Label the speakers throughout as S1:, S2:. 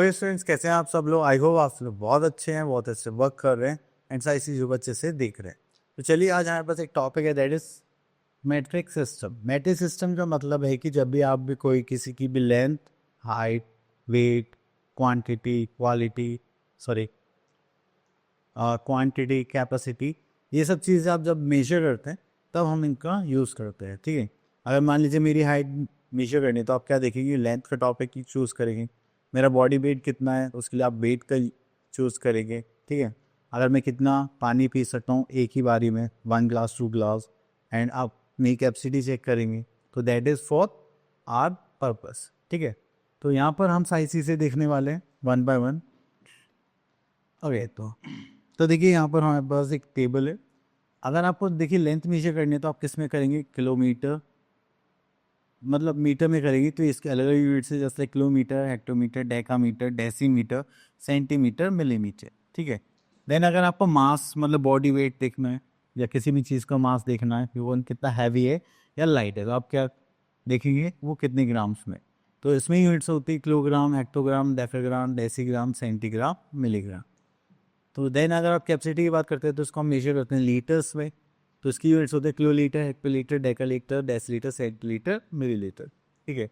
S1: और स्टूडेंट्स कैसे हैं आप सब लोग? आई होप आप लोग बहुत अच्छे हैं, बहुत अच्छे वर्क कर रहे हैं एंड सारी चीज़ों को अच्छे से देख रहे हैं। तो चलिए आज हमारे पास एक टॉपिक है that is matric system. Matric system का मतलब है कि जब भी आप भी कोई किसी की भी length, height, weight, quantity, quantity, capacity, ये सब चीज़ें आप जब मेजर करते हैं तब हम इनका यूज़ करते हैं। ठीक है, अगर मान लीजिए मेरी हाइट मेजर करनी है तो आप क्या देखेंगे? लेंथ का टॉपिक ही चूज़ करेंगे। मेरा बॉडी वेट कितना है उसके लिए आप वेट का चूज़ करेंगे। ठीक है, अगर मैं कितना पानी पी सकता हूँ एक ही बारी में, 1 ग्लास 2 ग्लास, एंड आप मेरी कैपेसिटी चेक करेंगे तो that is for our purpose. ठीक है, तो यहाँ पर हम सारी चीज़ें देखने वाले हैं वन बाय वन। ओके, तो देखिए यहाँ पर हमारे पास एक टेबल है। अगर आपको देखिए लेंथ मेजर करनी है तो आप किस में करेंगे? किलोमीटर, मतलब मीटर में करेंगे तो इसके अलग अलग यूनिट से, जैसे kilometre, hectometre, decametre, decimetre, centimetre, millimetre. ठीक है, देन अगर आपको मास मतलब बॉडी वेट देखना है या किसी भी चीज़ का मास देखना है कि वो कितना हैवी है या लाइट है, तो आप क्या देखेंगे? वो कितने ग्राम्स में। तो इसमें यूनिट्स होती है kilogram, hectogram, decigram, decigram, centigram, milligram. तो देन अगर आप कैपेसिटी की बात करते हैं तो इसको हम मेजर करते हैं लीटर्स में। तो इसकी यूनिट्स होते हैं kilolitre, hectolitre, डेकालीटर, decilitre, centilitre, millilitre. ठीक है,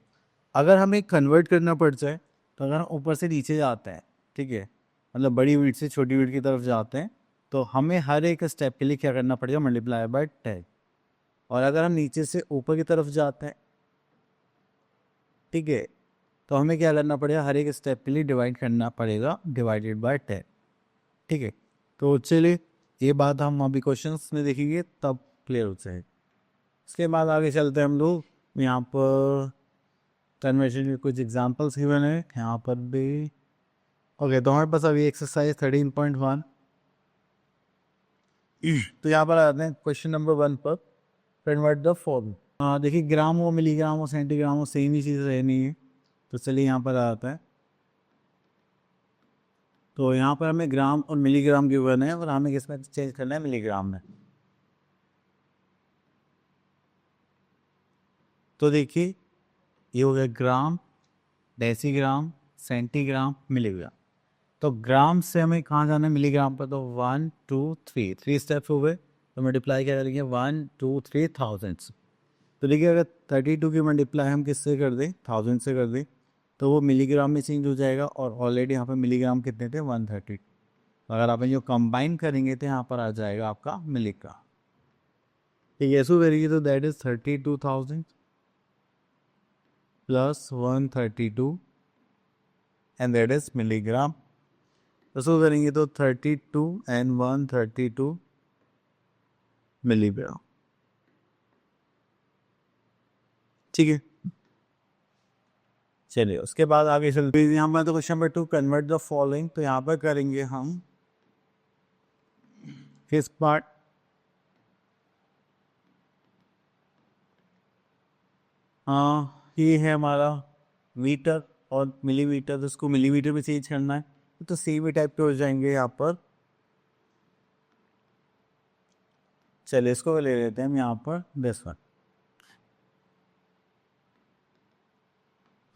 S1: अगर हमें कन्वर्ट करना पड़ जाए तो अगर हम ऊपर से नीचे जाते हैं, ठीक है, मतलब बड़ी यूनिट से छोटी यूनिट की तरफ जाते हैं, तो हमें हर एक स्टेप के लिए क्या करना पड़ेगा? Multiply by 10। और अगर हम नीचे से ऊपर की तरफ जाते हैं, ठीक है, तो हमें क्या करना पड़ेगा? हर एक स्टेप के लिए डिवाइड करना पड़ेगा, डिवाइडेड बाय 10। ठीक है, तो चलिए ये बात हम अभी क्वेश्चंस में देखेंगे तब क्लियर हो जाएगा। इसके बाद आगे चलते हैं हम लोग। यहाँ पर कन्वर्जन के कुछ एग्जांपल्स गिवन है यहाँ पर भी। ओके, तो हमारे पास अभी एक्सरसाइज 13.1। तो यहाँ पर आते हैं क्वेश्चन नंबर 1 पर। Convert the form. देखिए ग्राम हो, मिलीग्राम हो, सेंटीग्राम हो, सेम ही चीज़ रहनी है। तो चलिए यहाँ पर आता है। तो यहाँ पर हमें ग्राम और मिलीग्राम गिवन है और हमें किस में चेंज करना है? मिलीग्राम में। तो देखिए ये हो गया ग्राम, डेसीग्राम, सेंटीग्राम, मिलीग्राम। तो ग्राम से हमें कहाँ जाना है? मिलीग्राम पर। तो 1 2 3 3 स्टेप्स हो गए। तो मल्टीप्लाई क्या करेंगे? 1 2 3 थाउजेंड्स। तो देखिए अगर 32 की मल्टीप्लाई हम किससे कर दें? 1000 से कर दें तो वो मिलीग्राम में चेंज हो जाएगा। और ऑलरेडी यहाँ पर मिलीग्राम कितने थे? 130। अगर आप जो कंबाइन करेंगे तो यहाँ पर आ जाएगा आपका मिलीग्राम। ठीक है, ऐसे करेंगे तो that is 32,000 plus 132 and that is milligram. तो करेंगे तो 32 एंड 132 मिलीग्राम। ठीक है, चलिए उसके बाद आगे चलते हैं। यहाँ पर तो question number 2, convert the following. तो यहाँ पर करेंगे हम किस पार्ट? हाँ, ये है हमारा मीटर और मिलीमीटर, तो इसको मिलीमीटर में चेंज करना है तो सेम ही टाइप के हो जाएंगे यहाँ पर। चलिए इसको ले लेते हैं हम यहाँ पर दिस वन।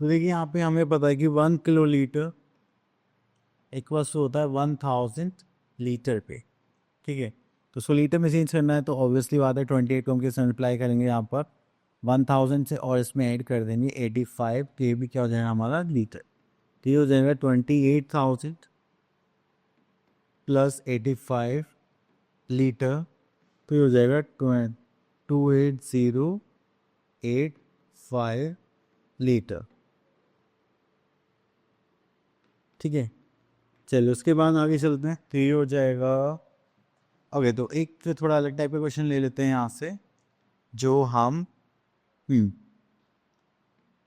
S1: तो देखिए यहाँ पे हमें पता है कि 1 किलोलीटर इक्वल्स टू होता है 1000 लीटर पे। ठीक है, तो उसको लीटर में चेंज करना है तो ऑब्वियसली बात है 28 को हम किस मल्टीप्लाई करेंगे यहाँ पर 1000 से और इसमें ऐड कर देंगे 85। तो ये भी क्या हो जाएगा हमारा? लीटर। तो ये हो जाएगा 28,000 प्लस 85 लीटर। तो ये हो जाएगा 28085 लीटर। ठीक है, चलिए उसके बाद आगे चलते हैं। तो ये हो जाएगा। ओके, तो एक तो थोड़ा अलग टाइप का क्वेश्चन ले लेते हैं यहाँ से, जो हम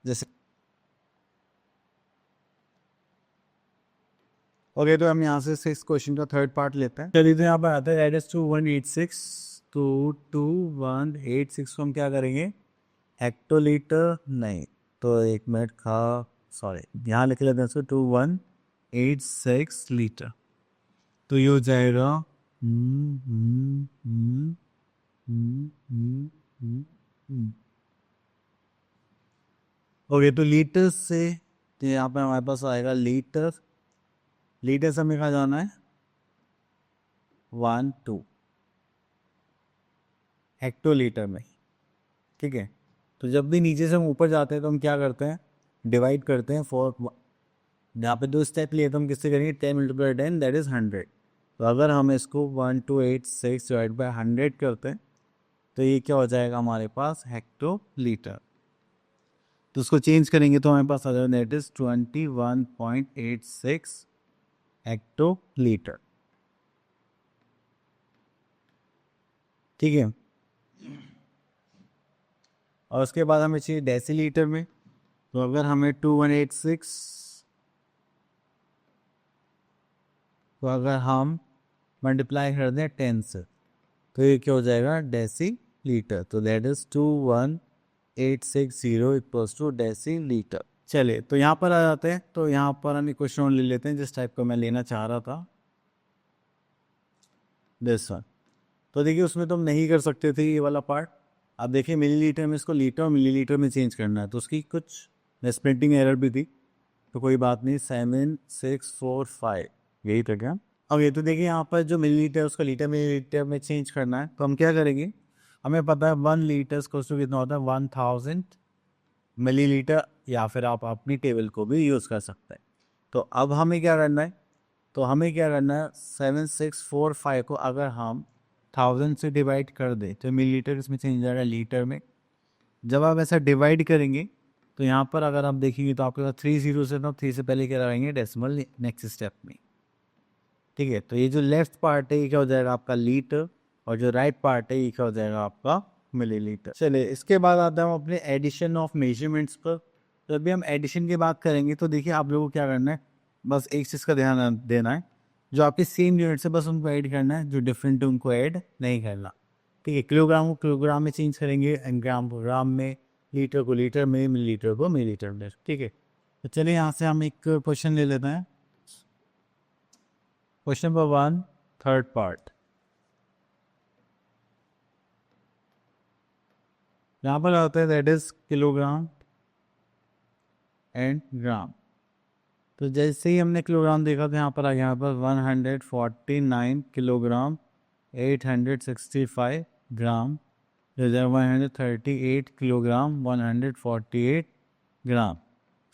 S1: जैसे ओके, तो हम यहाँ से 6 क्वेश्चन का थर्ड पार्ट लेते हैं। चलिए तो यहाँ पर आता है एड्रेस 2186। तो 2186 को हम क्या करेंगे? हेक्टोलीटर नहीं, तो एक मिनट का, सॉरी, यहाँ लिख लेते हैं इसको 2186 लीटर। तो ये हो जाएगा ओके, तो लीटर से तो यहाँ पे हमारे पास आएगा लीटर, लीटर से हमें कहाँ जाना है 1 2 हेक्टोलीटर में, ठीक है। तो जब भी नीचे से हम ऊपर जाते हैं तो हम क्या करते हैं, डिवाइड करते हैं फॉर, यहाँ पे 2 स्टेप लिए तो हम किससे करेंगे 10 मल्टीप्लाई 10 दैट इज़ 100। तो अगर हम इसको 1286 डिवाइड बाई 100 करते हैं तो ये क्या हो जाएगा हमारे पास हेक्टोलीटर। तो उसको चेंज करेंगे तो हमारे पास आ जाएगा दैट इज़ 21.86 हेक्टोलीटर, ठीक है। और उसके बाद हमें चाहिए डेसीलीटर में। तो अगर हमें 2186, तो अगर हम मल्टीप्लाई कर दें 10 से तो ये क्या हो जाएगा डेसीलीटर। तो that is 21860 equals to decilitre. चलिए तो यहाँ पर आ जाते हैं। तो यहाँ पर हम एक क्वेश्चन ले लेते हैं जिस टाइप का मैं लेना चाह रहा था, दिस वन। तो देखिए उसमें तो हम नहीं कर सकते थे ये वाला पार्ट। अब देखिए मिलीलीटर में इसको लीटर और मिलीलीटर में चेंज करना है, तो उसकी कुछ प्रिंटिंग एरर भी थी, तो कोई बात नहीं। 7645 यही था क्या। ओके तो देखिए यहाँ पर जो मिलीलीटर उसका लीटर मिलीलीटर में चेंज करना है, तो हम क्या करेंगे, हमें पता है 1 लीटर को कितना होता है 1000 मिलीलीटर, या फिर आप अपनी टेबल को भी यूज़ कर सकते हैं। तो अब हमें क्या करना है, तो हमें क्या करना है 7645 को अगर हम 1000 से डिवाइड कर दें तो मिलीलीटर इसमें चेंज जाएगा लीटर में। जब आप ऐसा डिवाइड करेंगे तो यहाँ पर अगर आप देखेंगे तो आपके पास 3 जीरो से, तो 3 से पहले क्या लगाएंगे डेसिमल नेक्स्ट स्टेप में, ठीक है। तो ये जो लेफ्ट पार्ट है ये क्या हो जाएगा आपका लीटर, और जो राइट पार्ट है ये क्या हो जाएगा आपका मिलीलीटर। चलिए इसके बाद आता है हम अपने एडिशन ऑफ मेजरमेंट्स पर। जब भी हम एडिशन की बात करेंगे तो देखिए आप लोगों को क्या करना है, बस एक चीज़ का ध्यान देना है, जो आपके सेम यूनिट से बस उनको ऐड करना है, जो डिफरेंट है उनको ऐड नहीं करना, ठीक है। किलोग्राम को किलोग्राम में चेंज करेंगे, ग्राम को ग्राम में, लीटर को लीटर में, मिलीलीटर को मिलीलीटर में, ठीक है। तो चलिए यहाँ से हम एक क्वेश्चन ले लेते हैं। क्वेश्चन नंबर 1 थर्ड पार्ट, यहाँ पर आता है दैट इज किलोग्राम एंड ग्राम। तो जैसे ही हमने किलोग्राम देखा तो यहाँ पर आ गया, यहाँ पर 149 किलोग्राम 865 ग्राम, 138 किलोग्राम 148 ग्राम।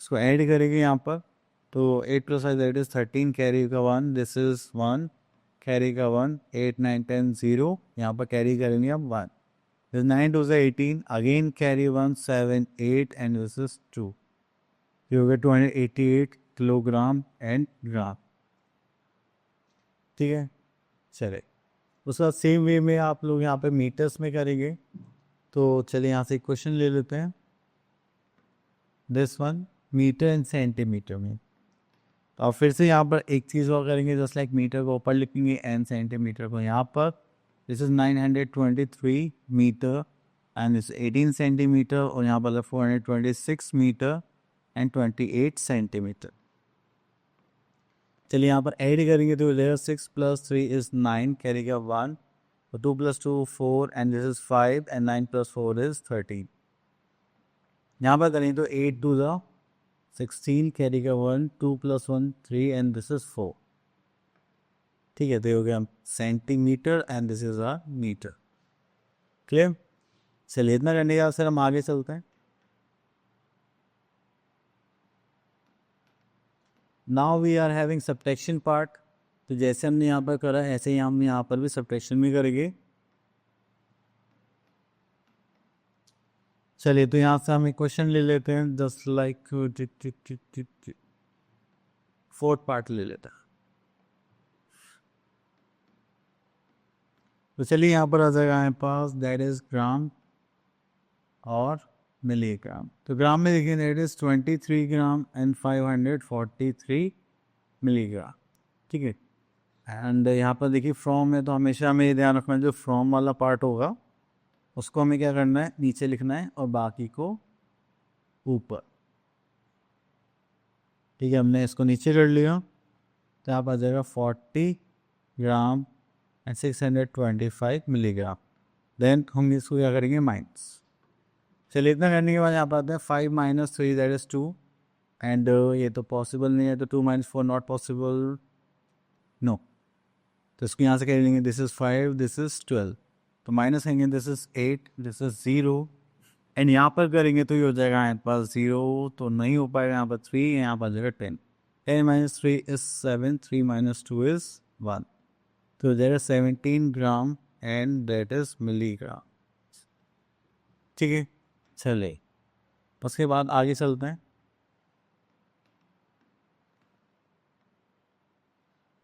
S1: इसको ऐड करेंगे यहाँ पर, तो 8 प्लस 5 दैट इज 13, कैरी का 1, दिस इज 1, कैरी का 1, 8 9 10 0, यहाँ पर कैरी करेंगे हम 1, this 9 to the 18, again carry 1 7 8 and this is 2, you get 288 kilogram and ग्राम, ठीक है। चले उसके बाद सेम वे में आप लोग यहाँ पे मीटर्स में करेंगे। तो चलिए यहाँ से क्वेश्चन ले लेते हैं, this one metre and centimetre में। तो आप फिर से यहाँ पर एक चीज़ और करेंगे, जस्ट लाइक मीटर को ऊपर लिखेंगे एंड सेंटीमीटर को यहाँ पर। This is 923 metre and this 18 centimetre, और यहाँ पर 426 मीटर एंड 28 सेंटीमीटर। चलिए यहाँ पर ऐड करेंगे तो 6 + 3 इज 9, कैरी का 1, 2 + 2 4 and this is 5 and 9 + 4 is 13। यहाँ पर करेंगे तो 8 2 ज़ा 16, कैरी का 1, 2 + 1 3 एंड दिस इज 4, ठीक है। तो ये हो गया centimetre and this is a metre, clear. चलिए इतना करने के बाद सर हम आगे चलते हैं। Now we are having subtraction part. तो जैसे हमने यहाँ पर करा ऐसे ही हम यहाँ पर भी सब्ट्रैक्शन भी करेंगे। चलिए तो यहाँ से हम एक क्वेश्चन ले लेते हैं, जस्ट लाइक फोर्थ पार्ट ले लेते हैं। तो चलिए यहाँ पर आ जाएगा हमारे पास दैट इज ग्राम और मिलीग्राम। तो ग्राम में देखिए that is 23 gram and 543 milligram, ठीक है। एंड यहाँ पर देखिए फ्रॉम है, तो हमेशा हमें ये ध्यान रखना है जो फ्रॉम वाला पार्ट होगा उसको हमें क्या करना है नीचे लिखना है और बाकी को ऊपर, ठीक है। हमने इसको नीचे कर लिया तो यहाँ पर आ जाएगा 40 ग्राम एंड 625 मिलीग्राम। देन हम इसको क्या करेंगे माइनस। चलिए इतना करने के बाद यहाँ पर आते हैं 5 - 3 दैट इज 2, एंड ये तो पॉसिबल नहीं है, तो 2 - 4 नॉट पॉसिबल, नो। तो इसको यहाँ से कह लेंगे दिस इज़ 5, दिस इज़ 12, तो माइनस करेंगे this is 8, this is 0, and यहाँ पर करेंगे तो ये हो जाएगा यहाँ पास 0, तो नहीं हो पाएगा, यहाँ पर 3, यहाँ पर जाएगा 10। 10 - 3 इज़ 7, 3 - 2 इज़ 1, तो there is 17 gram and that is milligram. ठीक है, चलिए उसके बाद आगे चलते हैं।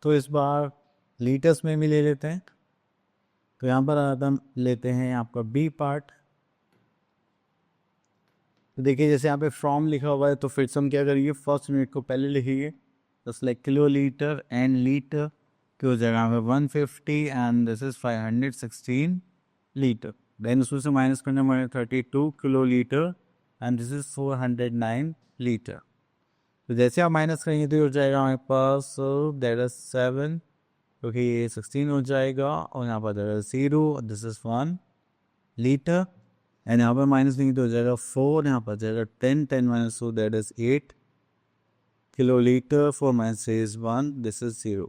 S1: तो इस बार लीटर्स में भी ले लेते हैं, तो यहाँ पर हम लेते हैं आपका बी पार्ट। तो देखिए जैसे यहाँ पे फ्रॉम लिखा हुआ है, तो फिर से हम क्या करेंगे, फर्स्ट यूनिट को पहले लिखिए, just like kilo litre and litre की हो जाएगा यहाँ पे 150 and this is 516 litre. Then उसमें से माइनस करना हमारे 32 kilo litre and this is 409 litre. तो जैसे आप माइनस करेंगे तो ये हो जाएगा हमारे पास दैट इज 7, क्योंकि ये 16 हो जाएगा, और यहाँ पर that is 0, this is 1 litre, and यहाँ पर माइनस नहीं तो हो जाएगा 4, यहाँ पर जाएगा 10, 10 - 2 that is 8 kilo litre, 4 - 3 is 1, this is 0।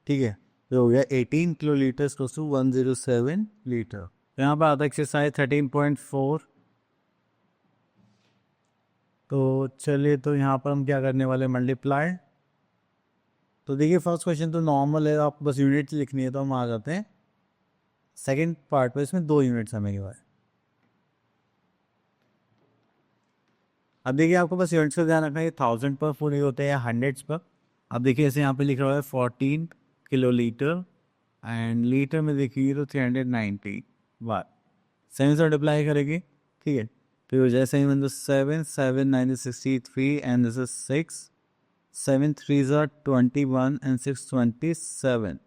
S1: ठीक है, तो हो गया 18 किलो लीटर टू 107 लीटर। तो यहाँ पर आता है एक्सरसाइज 13.4। तो चलिए, तो यहाँ पर हम क्या करने वाले, मल्टीप्लाई। तो देखिए फर्स्ट क्वेश्चन तो नॉर्मल है, आपको बस यूनिट्स लिखनी है, तो हम आ जाते हैं सेकंड पार्ट पर। इसमें 2 यूनिट्स हमें के बाद। अब देखिए आपको बस यूनिट्स का ध्यान रखना है, ये 1000 पर पूरे होते हैं या हंड्रेड्स पर। अब देखिए ऐसे यहाँ पे लिख रहा है 14 किलो लीटर, एंड लीटर में देखिए तो 390 वाट। 7 से मल्टीप्लाई करेंगे, ठीक है, फिर हो जाए 7 × 7, 7 9 63 and this is 6, 7 3 21 and 6 27,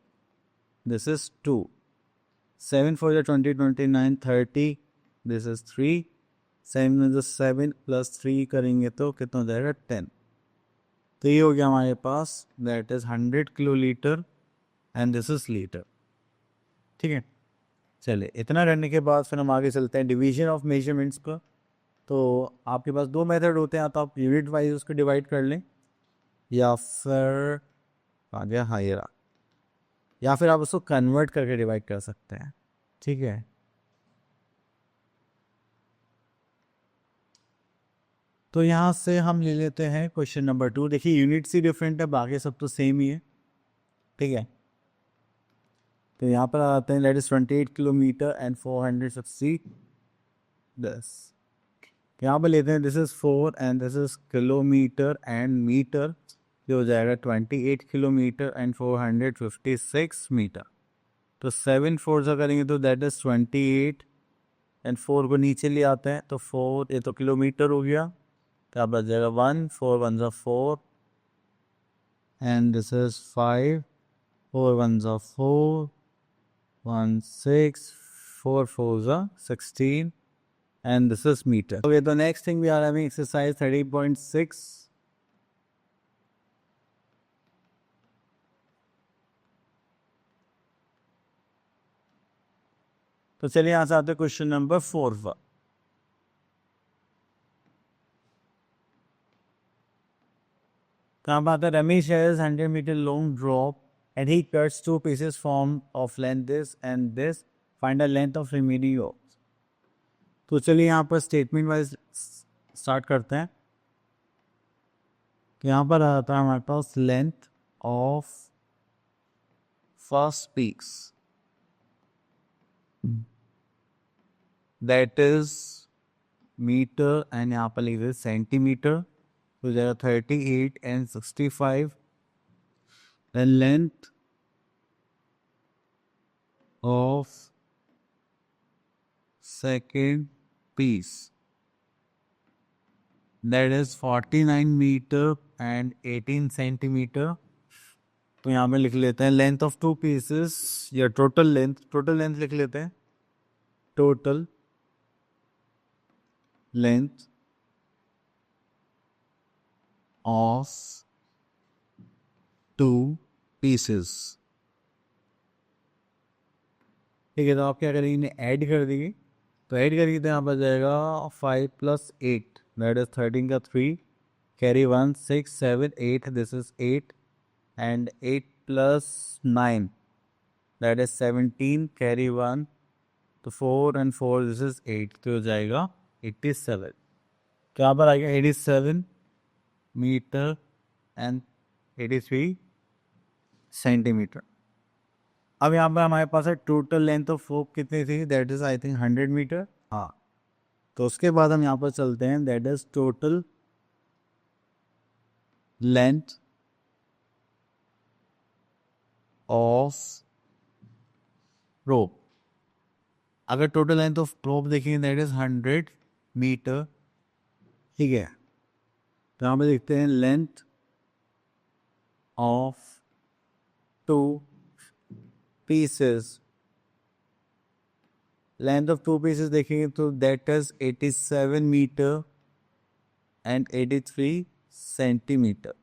S1: this is 2, 7 4 20 29 30, this is 3, 7 plus 3 करेंगे तो कितना हो जाएगा 10। तो ये हो गया हमारे पास, that is 100 kilo litre and this is litre. ठीक है, चलिए इतना करने के बाद फिर हम आगे चलते हैं डिवीजन ऑफ मेजरमेंट्स पर। तो आपके पास 2 मेथड होते हैं, तो आप यूनिट वाइज उसको डिवाइड कर लें, या फिर आ गया हाँ ये रहा, या फिर आप उसको कन्वर्ट करके डिवाइड कर सकते हैं। ठीक है, तो यहाँ से हम ले लेते हैं क्वेश्चन नंबर 2। देखिए यूनिट्स ही डिफरेंट है, बाकी सब तो सेम ही है। ठीक है, तो यहाँ पर आते हैं, लेट इज 28 किलोमीटर एंड 460 10। यहाँ पर लेते हैं this is 4 and this is kilometre and metre, जो हो जाएगा 28 किलोमीटर एंड 456 मीटर। तो 7 4 से करेंगे तो दैट इज 28 एंड 4 को नीचे ले आते हैं, तो 4 ये तो किलोमीटर हो गया, तो आप बच जाएगा 1, 4 1 ज़ा 4 एंड दिस इज 5, 4 1 ज़ा 4, 1 6, 4 4 ज़ा 16 and this is meter. Okay, the next thing we are having exercise 30.6. तो चलिए यहाँ से आते हैं क्वेश्चन नंबर 4 पर। कहाँ पर आता है, Ramesh has 100 metre long drop and he cuts 2 pieces form of length this and this, find the length of remaining yoke। तो चलिए यहाँ पर स्टेटमेंट वाइज स्टार्ट करते हैं। तो यहाँ पर आता है हमारे पास length of first piece, that is metre, and यहाँ पर लिख सेंटीमीटर, तो जाएगा 38 and 65। Then length of second piece, that is 49 metre and 18 centimetre. तो यहाँ पे लिख लेते हैं लेंथ ऑफ 2 पीसेस, या टोटल लेंथ लिख लेते हैं, टोटल लेंथ ऑफ 2 पीसेस। ठीक है, तो आप क्या करेंगे, ऐड कर देंगे, तो ऐड करेंगे तो यहाँ पर जाएगा 5 + 8 दैट इज 13 का 3, carry 1, 6, 7, 8, this is 8 and 8 plus 9 that is 17, carry 1, तो 4 एंड 4 दिस इज 8, तो हो जाएगा 87। तो यहाँ पर आ गया 87 मीटर एंड 83 सेंटीमीटर। अब यहाँ पर हमारे पास है टोटल लेंथ ऑफ रोप कितनी थी, that is I think 100 metre. हाँ, तो उसके बाद हम यहाँ पर चलते हैं, that is total length of rope. अगर टोटल लेंथ ऑफ रोप देखेंगे दैट इज 100 मीटर, ठीक है। तो यहाँ पे देखते हैं length of 2 pieces, length of 2 pieces देखेंगे तो that is 87 metre and 83 centimetre,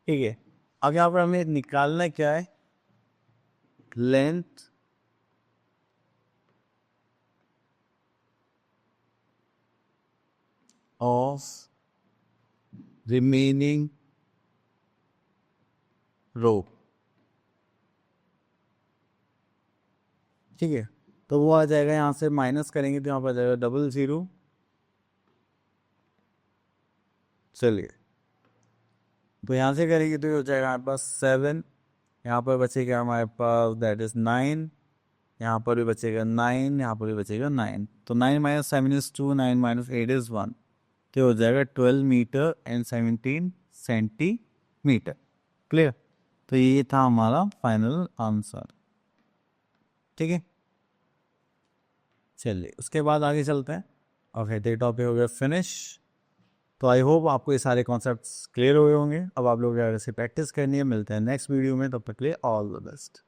S1: ठीक है। अब यहाँ पर हमें निकालना क्या है, लेंथ ऑफ रिमेनिंग रोप, ठीक है। तो वो आ जाएगा, यहाँ से माइनस करेंगे तो यहाँ पर आ जाएगा 00। चलिए, तो यहाँ से करेंगे तो ये हो जाएगा हमारे पास 7, यहाँ पर बचेगा हमारे पास दैट इज 9, यहाँ पर भी बचेगा 9, यहाँ पर भी बचेगा 9, तो 9 माइनस 7 इज 2, 9 माइनस 8 इज 1, तो हो जाएगा 12 मीटर एंड 17 सेंटीमीटर। क्लियर? तो ये था हमारा फाइनल आंसर, ठीक है। चलिए, उसके बाद आगे चलते हैं। ओके, तो टॉपिक हो गया फिनिश। तो आई होप आपको ये सारे कॉन्सेप्ट्स क्लियर हुए होंगे। अब आप लोग अगर इसे प्रैक्टिस करनी है, मिलते हैं नेक्स्ट वीडियो में, तब तक के लिए ऑल द बेस्ट।